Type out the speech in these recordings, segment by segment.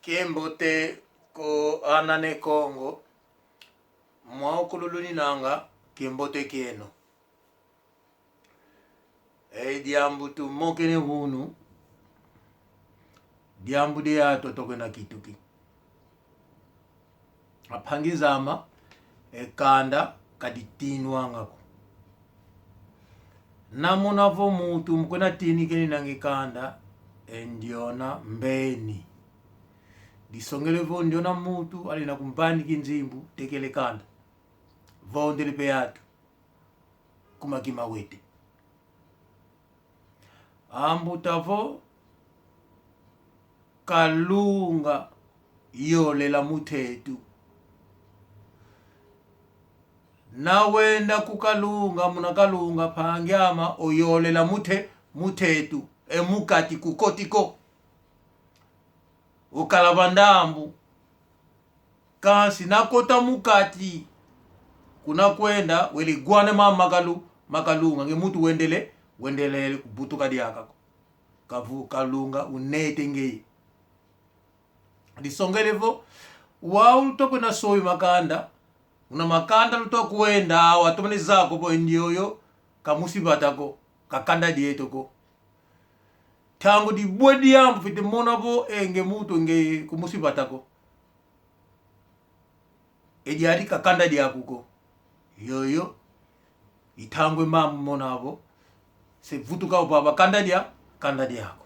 kiembote ko anane Kongo mwao kululuni nanga kiembote kieno diambu tu mokene hunu diambu dia totoke na kituki apangizama kanda kaditinwangako namunavo mutu mkwena tini keni nangikanda endiona mbeni disongele vo ndiona mutu alina kumpani kinzimbu tekele kanda vondele peatu kumakima wete ambutavo kalunga yolela mutetu nawenda kukalunga munakalunga pangyama oyolela mutetu emukati kukotiko ukalabandambu kasi nakota mukati kuna kwenda weligwane makalunga ngemutu wendele kubutuka diakako kavu kalunga unete ngei disongelevo wau lutoko na soyi makanda una makanda luto kuenda watomani zako po indioyo kamusibatako kakanda dietoko tangu di bwedi yambu fite mona po enge mutu nge kumusibatako ediari kakanda diakuko yoyo itangwe mamu mona po se vutuka upaba kanda diako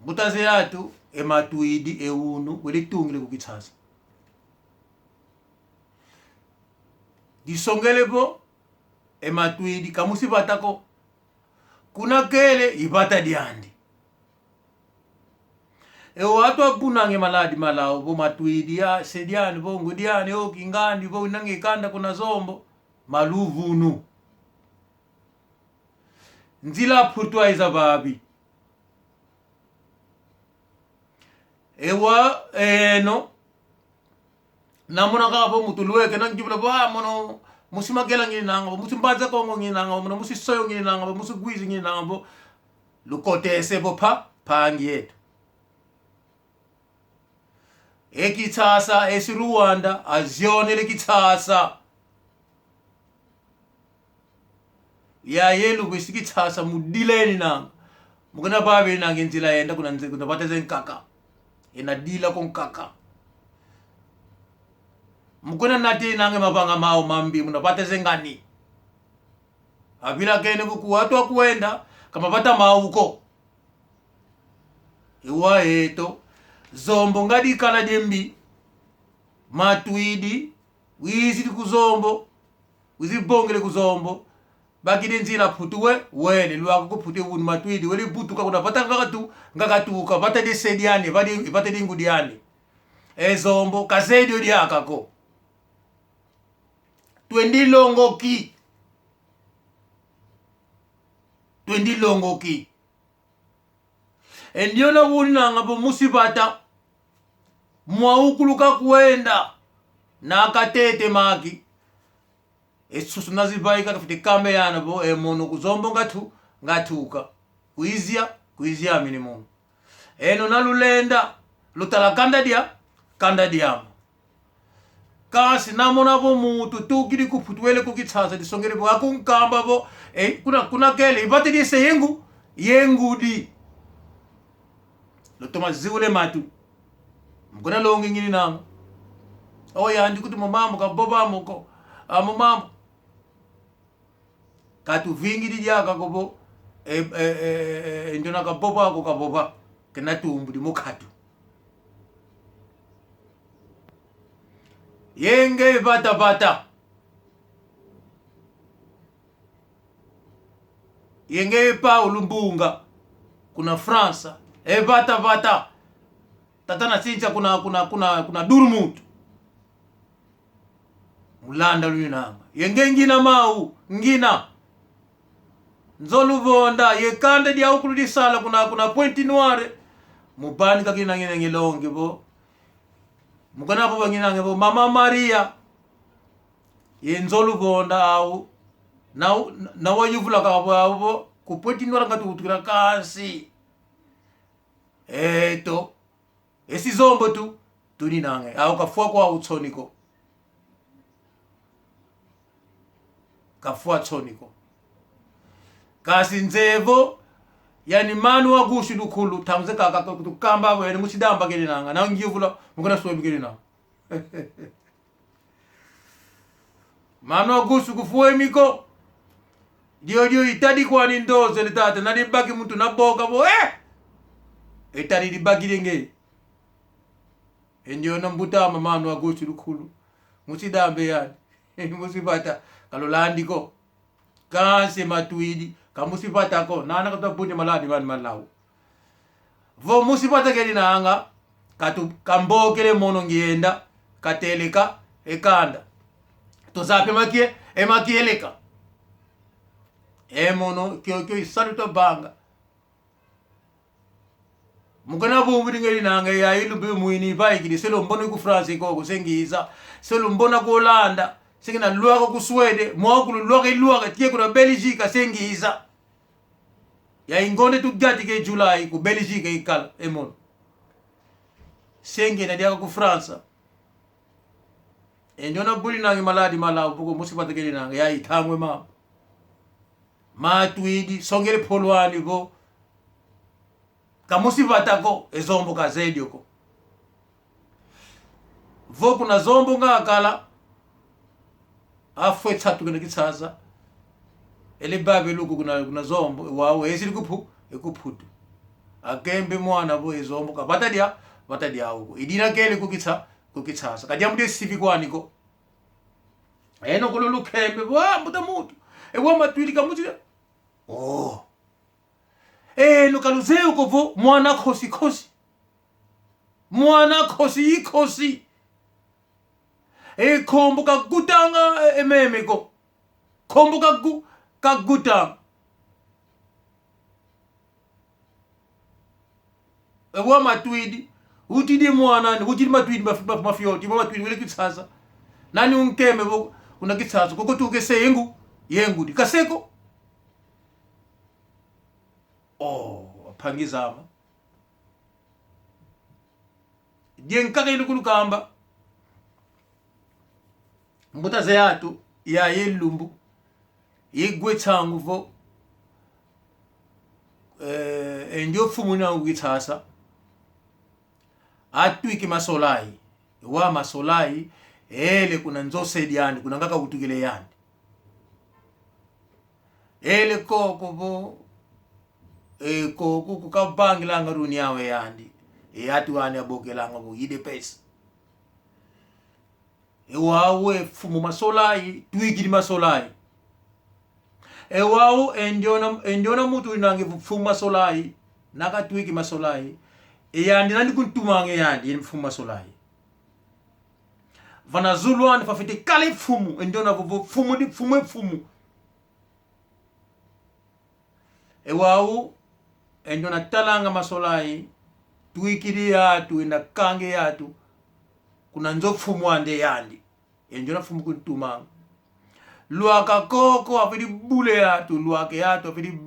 mutaze yatu ematuidi eunu welitungile kukitsasa disongelepo ematuidi kamusibatako kuna kele ibata diandi watu akunange maladi malao bo matuidi ya sediani bo ngudiani o kingandi bo nange kanda kuna zombo maluvunu nzila purtwa izababi ewa eno namuna kabo mutuluweke nangjibula ba mono musimagela ngini nanga musimbaza kongo ngini nanga mono musisoyo ngini nanga musigwizi ngini nanga bo lukotese bo pangi yetu ekitsasa esi Rwanda azione lekitsasa ya yelu kwisikitsasa mudileni nanga mukuna babe nanga nzila yenda kuna bateze nkaka ena dila konkaka mukuna nati nange mapanga mao mambi munapata zengani abila kene kuku watu wakuenda kama pata mauko iwa eto zombo ngadi kala dembi matuidi wizi kuzombo wizi bongele kuzombo bakide nzila putuwe wele lwako kupute wuni matuidi wele butuka kuna pata ngakatuka pata desediani pata dingudiani ezombo kasedio diakako twendi longoki endiona wuni nanga po musibata mwaukuluka kuenda na katete maki esusu nazibaika kafite kambe yana po emono kuzombo ngatuka kuizia minimum eno nalulenda lutala kanda diamu kasi namona bo mutu tukiri kuputwele kukitsasa disongere bo akunkamba bo kuna kele ibate dise yengudi lotoma ziule matu mkona longi ngini nanga oya andi kuti mumambo kaboba muko mumambo katu vingi diaka kobo ndona kaboba ko kaboba kena tumbu di mukatu yenge bata yenge pa ulumbunga kuna Fransa bata tatana sincha kuna durumutu mulanda lunanga yenge ngina mau ngina nzoluvonda yekande dia ukuludi sala kuna pointi noire mubani kakina ngilonge bo mukana bo banginange bo Mama Maria yenzoluvonda au na wayuvula ka bo ku pointi noire ngatu utukira kasi eto esizombo tu tuni nange au kafua kwa utsoniko kafua tsoniko kasi nzevo yani manu wa gushi lukulu tamze kaka tukamba wene muchidamba kele nanga na ngivula mukona somi kele nanga manu wa gushi kufua miko dio itadi kwa ni ndoze litata na libaki mtu na boga bo itadi libaki lenge endio na mbutama manu wa gushi lukulu muchidambe yani musipata kalolandiko kanse matuidi kamusipata ko nana katapunye maladi van malawu vo musipata keli nanga katu kambokele mono ngienda kateleka ekanda tozape makie emakieleka mono kyo isaluto banga mukana bumbu ngeli nanga ya ilubi muini baikidi selo mbono ku France ko kusengiza selo mbona ko Holanda singina luaga ku Swede mwakulu luaga tie kuna Belgique sengiza ya ingonde tu gati ke July ku Belgique ikala emono sengi na dia ku France ndio na buli nangi maladi malawu buko musipata keli nanga ya itangwe ma tuidi songele polwani go kamusipata ko ezombo kazedio ko vo kuna zombo ngakala afwe tatu kana kitsaza ele babe luku kuna zombo wawe esiri kuphutu akembe mwana bo ezombo ka batadia uko idina kele kukitsaza kadiamude sivi kwaniko eno kololu kembe wa mutamutu ewa matwili kamuti lukaluzeu kovo mwana khosi ikosi kombo kagutanga ememeko kombo kagutanga ewa matwidi utidi mwana ni utidi matwidi mafyoti matwidi wele kitsaza nani unkeme bo una kitsaza koko tuke yengu di kaseko apangizama dienkaka ilukulu kamba mbuta zeyatu ya yelumbu yigwe changu vo ndio fumu na ugitasa atwiki masolai wa masolai ele kuna nzose diani kuna ngaka utukile yani ele koko vo koko kukabangilanga runi yawe yandi atu wani abokelanga bo yide pesa wawe fumu masolai twigiri masolai wao endiona mutu inange fumu masolai naka twigi masolai yandi nandi kuntumange yandi fumu masolai vana zulwani fafite kale fumu endiona fumu di fumu wao endiona talanga masolai twikiri yatu ina kange yatu kuna nzo fumu ande yandi endiona fumu kuntumanga luaka koko afidi bule yatu luake yatu afidi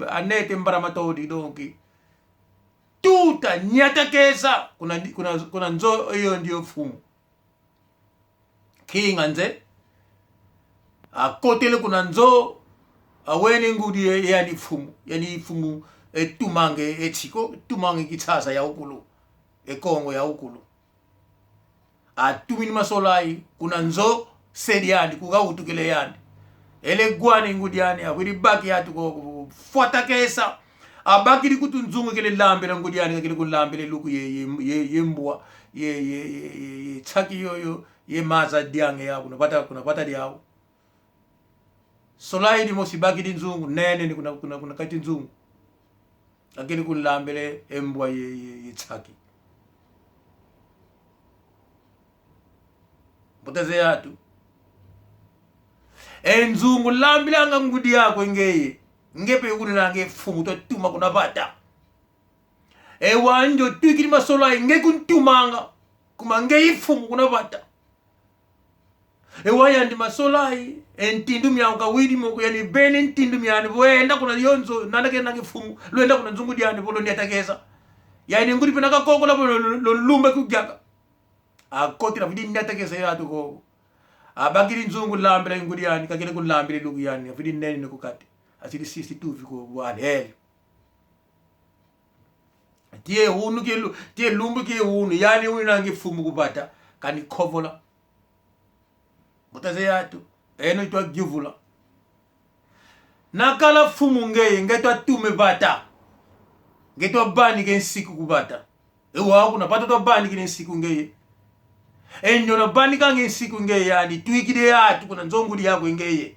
anete mbaramatodi donki tuta nyata kesa kuna nzo hiyo ndio fumu kinga nze akotele kuna nzo aweni ngudi yani fumu tumange etiko tumange kitasa ya ukulu ekongo ya ukulu atumini masolai kuna nzo sedi yandi kuga utukile yandi ele gwani ngudi yani afidi baki yatu ko fuata kesa abakiri kutunzungu kele lambe la ngudi yani kele kulambe le luku ye mbwa ye chaki yoyo ye maza diange ya kuna pata diao solai di mosibaki di nzungu nene ni kuna kati nzungu akili kulambele embwa ye chaki poteze yatu enzungu lambilanga ngudi yako ngeye ngepe yukuni nange fumu to tuma kuna bata wanjo twikiri masolai nge kuntumanga kuma nge fumu kuna bata wayandi masolai entindu myauka widi moko yani bene entindu myani wenda kuna yonzo nanake nange fumu lwenda kuna nzungu diani bolo ni atakeza yani nguri pina kakoko lo lumba kujaka akoti na vidi neta kesa yatu ko abagiri nzungu lambira nguri yani kakile kulambira lugu yani vidi nene ne kukati asili 62 viko wale heli tie hunu ke tie lumbu ke hunu yani wina ngifumu kupata kani kovola mutaze yatu eno itwa givula nakala fumu ngeye ngetwa tume bata ngetwa bani ke nsiku kubata ewa kuna pata to bani ke nsiku ngeye enyo na bani ka nsiku ngeye yani tuikide yatu kuna nzonguli yako ngeye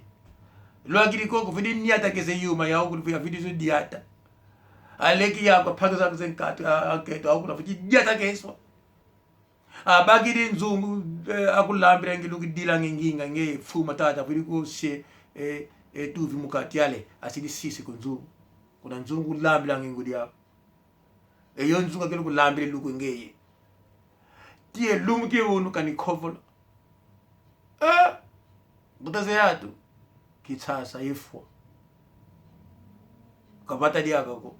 lwagiri koko vidi niata kese yuma ya ukufika vidi zo diata aleki yako pato za kuzenkatu aketo akuna vidi diata keswa abagiri nzungu akulambira ngiluki dila nginga nge fuma tata vidi ko she tuvi mukati yale asili sisi kunzungu kuna nzungu lambira ngingudi yako eyo nzungu akelo kulambira luku ngeye tie lumke wonu kanikovola butaze yatu kitsasa ifwa kapata diaka ko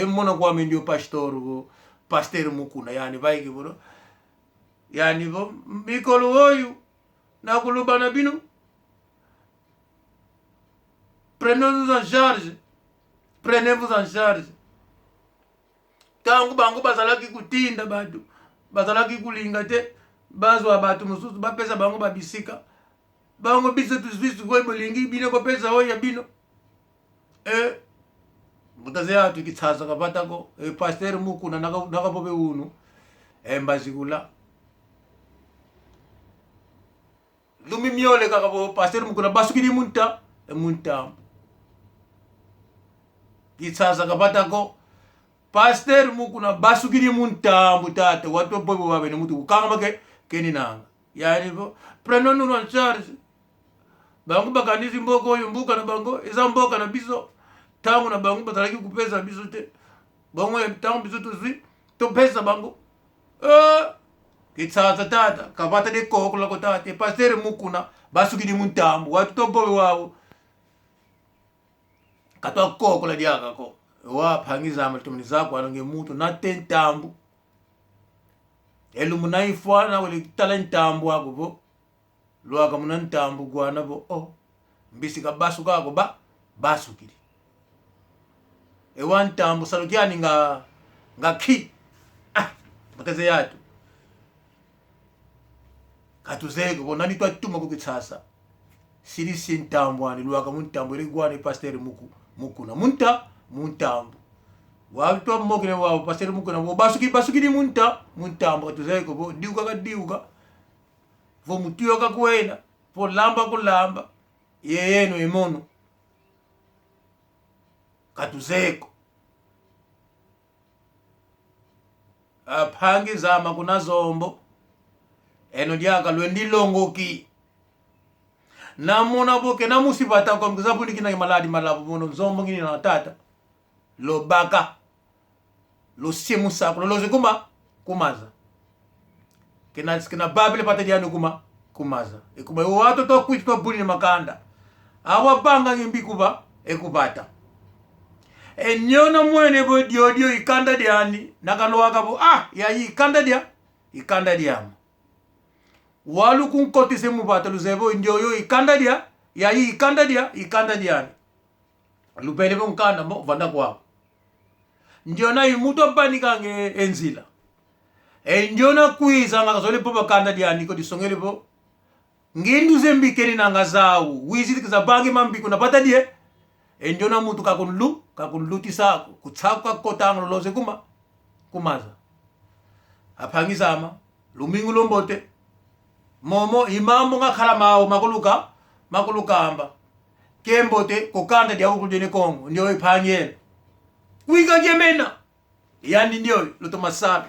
mona kwa ndio pastor mukuna yani vaiki bro yani bo mikolo oyu na kulubana bino prenez-vous en charge tangu bangu bazalaki kutinda badu bazalaki kulinga te bazwa batu mususu bapesa bangu babisika bango biso tuzisu kwa bolingi bino ko pesa hoya bino mutaze yatu kitsaza kapata ko pastor mukuna nakapobe unu mbazikula lumi miole kakapo pastor mukuna basukiri munta kitsaza kapata ko pastor mukuna basukiri munta mutate watu bobo babe mutu kanga make keni nanga yani bo prenons-nous en charge bangu bakanizi mboko yumbuka na bango eza mboka na biso tangu na bangu bazalaki kupesa biso te bango ya tangu biso tuzi to pesa bango kitsaza tata kapata de koko la kotate pasteur mukuna basukiri muntambu watu to bobe wao katwa koko la diaka ko wa phangiza amatumini zako alonge mutu na tentambu elumuna ifwana wele talentambu wako bo lwaka muna ntambu gwana bo mbisi ka basu kako basukiri ewa ntambu salukiani nga ki makaze yatu katuzeko ko nani twatuma kukitsasa siri sintambu ani lwaka muntambu ile gwana pasteur mukuna muntambu watu mokile wao pasteur mukuna bo basukiri muntambu katuzeko bo diuka vo mutio kakwena vo lamba kulamba yeyeno emono katuzeko aphangi zama kuna zombo eno diaka lwendilongoki namona boke namusipata kwa mkizabundi kina maladi malabu mono zombo ngini na tata lo baka lo simusa lo zekuma kumaza kina babile pata diano kumaza ekuba watu to kwitwa buni makanda awa banga ngimbi kuba ekubata enyona mwene bo diodio ikanda diani nakaloaka bo ya ikanda diamu walu kunkoti semu bata luzebo ndio ikanda dia ya ikanda diani lupele bo nkanda mo vanda kwa ndio na imuto bani kange enzila enjona kwiza ngakazole popa kanda diani ko disongele bo ngindu zembikeni nanga zawu wizi kizabangi mambiku napata die enjona mutu kakunluti sako kutsaka kotanga loze kumaza aphangiza ama lumingu lombote momo imambo ngakhala mawo makulukamba kembote kokanda dia ukujene kongo ndio iphanyela kuika jemena yani ndio luto masala